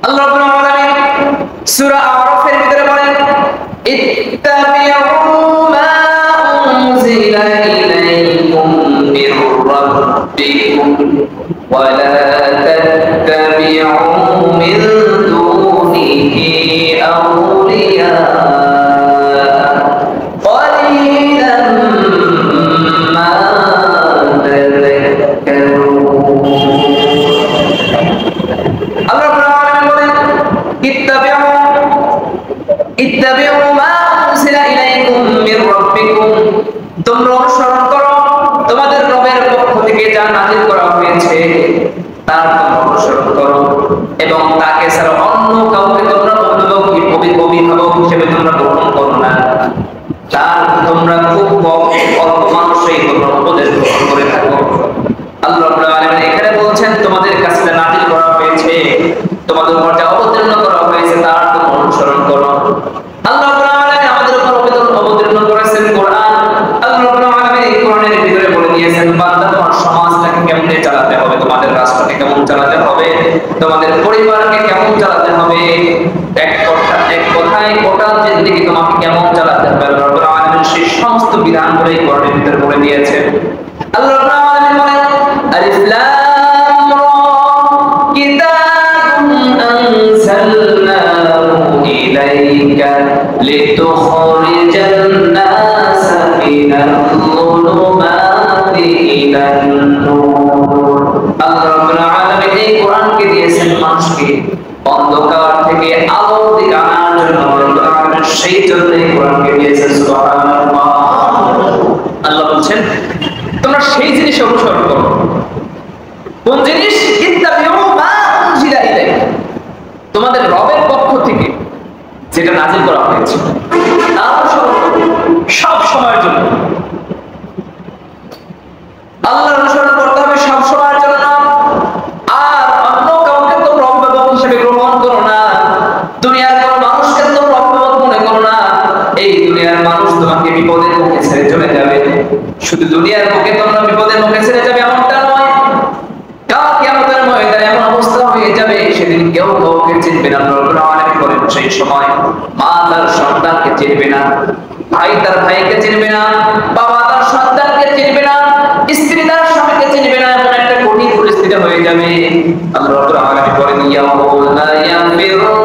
আল্লাহ রাব্বুল আলামিন সূরা আরাফের ভিতরে বলেন ইত্তাবিউ মা উনজিলা ইলাইকুম মির রাব্বিকুম ওয়া লা তাত্তাবিউ মিন দুনিহি আউলিয়া قليلا ما تذكرون الله رب العالمين বলেন ইত্তাবিউ মা উনজিলা ইলাইকুম মির রাব্বিকুম তোমরা অনুসরণ করো তোমাদের রবের পক্ষ থেকে যা নাযিল করা হয়েছে তার তোমরা অনুসরণ করো এবং তাকে ছাড়া অন্য কাউকে তোমরা অভিভাবক হিসেবে তোমরা গ্রহণ করো না তার তোমরা খুব অল্প মানুষই তোমরা উপদেশ গ্রহণ করে থাকো আল্লাহ রাব্বুল আলামিন এখানে বলছেন তোমাদের কাছে যা নাযিল করা হয়েছে তোমাদের উপর যা অবতীর্ণ করা হয়েছে তার তোমরা অনুসরণ করো আল্লাহ রাব্বুল আলামিন আমাদের উপর অবতীর্ণ করেছেন কোরআন আল্লাহ রাব্বুল আলামিন এই কোরআনের ভিতরে বলে দিয়েছেন বান্দা তোমার সমাজটাকে কেমনে চালাতে হবে তোমাদের রাষ্ট্রকে কেমন চালাতে হবে তোমাদের পরিবারকে কেমন চালাতে হবে এক কথায় গোটা জিন্দেগি তোমাকে কেমন চালাতে হবে আল্লাহ রাব্বুল আলামিন সেই সমস্ত বিধান করে এই কোরআনের ভিতরে বলে দিয়েছেন আল্লাহ রাব্বুল আলামিন বলেন আলিফ লাম রা কিতাবুন আনজালনাহু ইলাইকা লিতুখরিজান নাস মিনাল যুলুমাতি ইলান নূর আল্লাহ রাব্বুল আলামিন এই কোরআনকে দিয়েছেন মানুষকে অন্ধকার থেকে আলোর দিকে আনার জন্য আল্লাহ রাব্বুল সেই জন্য এই কোরআনকে দিয়েছেন সুবহানাল্লাহ আল্লাহ বলছেন তোমরা সেই জিনিস অনুসরণ করো কোন জিনিস ইত্তাবিউ মা উনজিলা ইলাইকুম তোমাদের রবের পক্ষ থেকে যেটা নাযিল করা হয়েছে তা অনুসরণ করো সব সময়ের জন্য আল্লাহর অনুসরণ করতে হবে সব সময়ের জন্য আর অন্য কাউকে তো রব হিসেবে গ্রহণ করো না দুনিয়ার কোন মানুষকে তো রব মনে করো না এই দুনিয়ার মানুষ তোমাকে বিপদের মুখে ছেড়ে চলে যাবে শুধু দুনিয়ার মুখে তোমরা বিপদের মুখে ছেড়ে যাবে এমনটা নয় কাল কিয়ামতের ময়দানে এমন অবস্থা হয়ে যাবে সেদিন কেউ কাউকে চিনবে না আল্লাহ রাব্বুল আলামিন বলেন সেই সময় মা তার সন্তানকে চিনবে না ভাই তার ভাইকে চিনবে না বাবা তার সন্তানকে চিনবে না স্ত্রী তার স্বামীকে চিনবে না এমন একটা কঠিন পরিস্থিতি হয়ে যাবে আল্লাহ রাব্বুল আলামিন বলেন ইয়াউমা ইয়াফিরু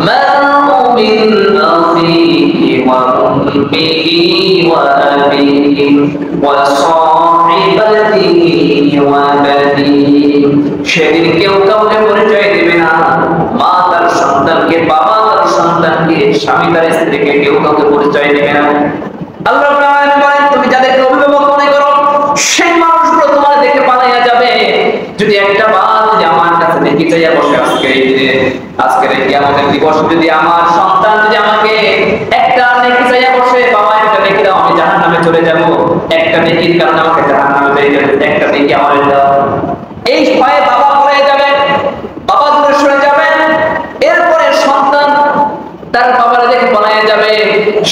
মারউ মিন আখিহি ওয়া উম্মিহি ওয়া আবিহি ওয়া সাহিবাতিহি ওয়া বানিহি সেদিন কেউ কাউকে পরিচয় দেবে না মা তার সন্তানকে বাবা তার সন্তানকে স্বামী তার স্ত্রীকে কেউ কাউকে পরিচয় দেবে না আল্লাহ রাব্বুল আলামিন বলেন তুমি যাদেরকে অভিভাবক মনে করো সেই মানুষগুলো তোমার দেখে পালাইয়া যাবে যদি একটা মা যদি আমার কাছে দেখি চাইয়া বসে আজকের এই কিয়ামতের দিবস যদি আমার সন্তান যদি আমাকে একটা নেকি চাইয়া বসে বাবা একটা নেকি দাও আমি জাহান্নামে চলে যাব একটা নেকির কারণে আমাকে জাহান্নামে পেয়ে যাবে একটা নেকি আমার দাও এই ভয়ে বাবা পড়ে যাবে বাবা দূরে সরে যাবে এরপরে সন্তান তার বাবার রেখে পালাইয়া যাবে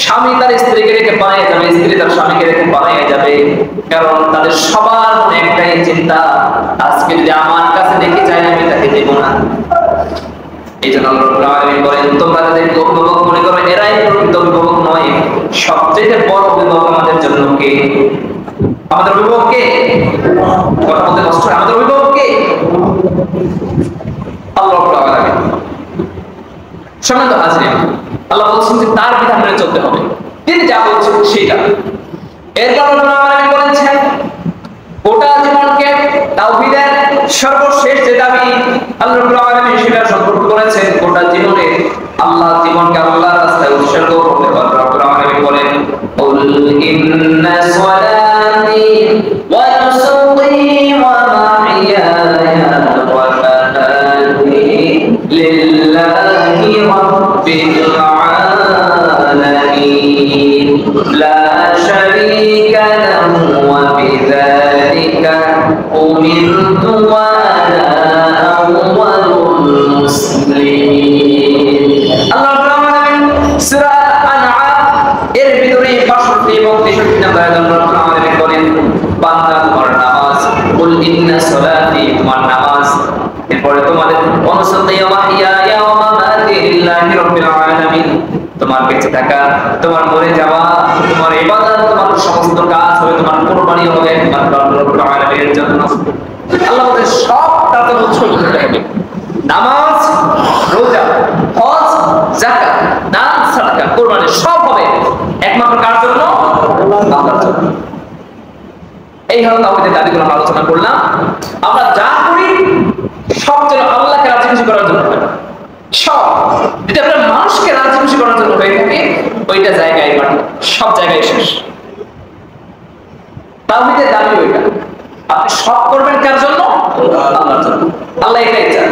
স্বামী তার স্ত্রীকে রেখে পালাইয়া যাবে স্ত্রী তার স্বামীকে রেখে পালাইয়া যাবে কারণ তাদের সবার মনে একটাই চিন্তা আজকে যদি আমার কাছে দেখে চাই আমি তাকে দেব না এই জন্য আল্লাহ রাব্বুল আলামিন বলেন তোমরা যাদেরকে অভিভাবক মনে করো এরাই প্রকৃত অভিভাবক নয় সবচেয়ে বড় অভিভাবক আমাদের জন্য কে আমাদের অভিভাবক কে কথা বলতে কষ্ট হয় আমাদের অভিভাবক কে আল্লাহ রাব্বুল আলামিন সম্মানিত হাজিরিন আল্লাহ বলছেন যে তার বিধান মেনে চলতে হবে তিনি যা বলছেন সেটা এরপর আল্লাহ রাব্বুল বলেছেন গোটা জীবনকে তাওহীদের সর্বশেষ যে দাবি আল্লাহ রাব্বুল আলামিন সেটা সম্পর্ক করেছেন গোটা জীবনে আল্লাহ জীবনকে আল্লাহর রাস্তায় উৎসর্গ করতে আল্লাহ রাব্বুল আলামিন বলেন কুল ইন্না সালাতি ওয়া নুসুকি ওয়া মাহইয়ায়া ওয়া মামাতি লিল্লাহি রাব্বিল আলামিন লা শারীকা লাহু ওয়া বিযালিকা উমিরতু ওয়া আনা আউওয়ালুল মুসলিমিন আল্লাহ রাব্বুল আলামিন সূরা আনআম এর ভিতরে 62 এবং 63 নম্বর আয়াত আল্লাহ রাব্বুল আলামিন বলেন বান্দা তোমার নামাজ কুল ইন্না সালাতি তোমার নামাজ এরপরে তোমাদের অনুসল্লি ওয়া মাহইয়া তোমার বেঁচে থাকা, তোমার মরে যাওয়া, তোমার ইবাদত, তোমার সমস্ত কাজ হবে, তোমার কুরবানি হবে তোমার রব্বুল আলামিনের জন্য। আল্লাহ বলেন সবটা তো উৎসর্গ করতে হবে। নামাজ, রোজা, হজ, যাকাত, দান, সাদকা, কুরবানি সব হবে একমাত্র কার জন্য? আল্লাহর জন্য। এই হলো তাওহীদের দাবিগুলো আমরা আলোচনা করলাম। আমরা যা করি সব যেন আল্লাহকে রাজি খুশি করার জন্য হয়। সব যদি আমরা মানুষকে রাজি খুশি করার জন্য হয়ে থাকে, ওইটা জায়গায় বাড়ি, সব জায়গায় শেষ। তাওহীদের দাবি ওইটা, আপনি সব করবেন কার জন্য? আল্লাহর জন্য। আল্লাহ এটাই চান।